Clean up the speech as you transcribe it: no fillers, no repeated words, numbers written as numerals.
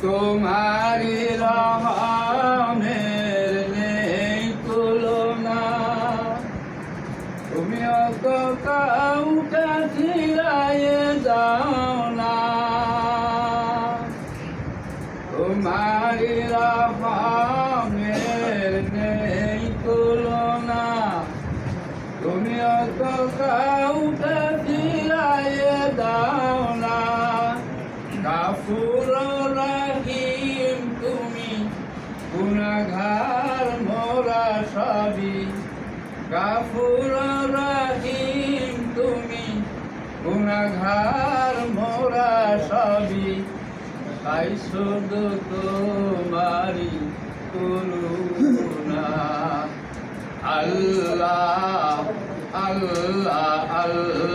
তোমারি রহমের নেই তুলনা, তুমি অত কাউকে ফিরাইয়ে দাও না। তোমারি রহমের নেই তুলনা, তুমি অত কাউকে ফিরাইয়ে দাও না। গাফুর রহিম তুমি, গুনাহগার মোরা সবই। গাফুর রহিম তুমি, গুনাহগার মোরা সবই। তাই শুধু তোমারি করুণা। আল্লাহ আল্লাহ আল্লাহ।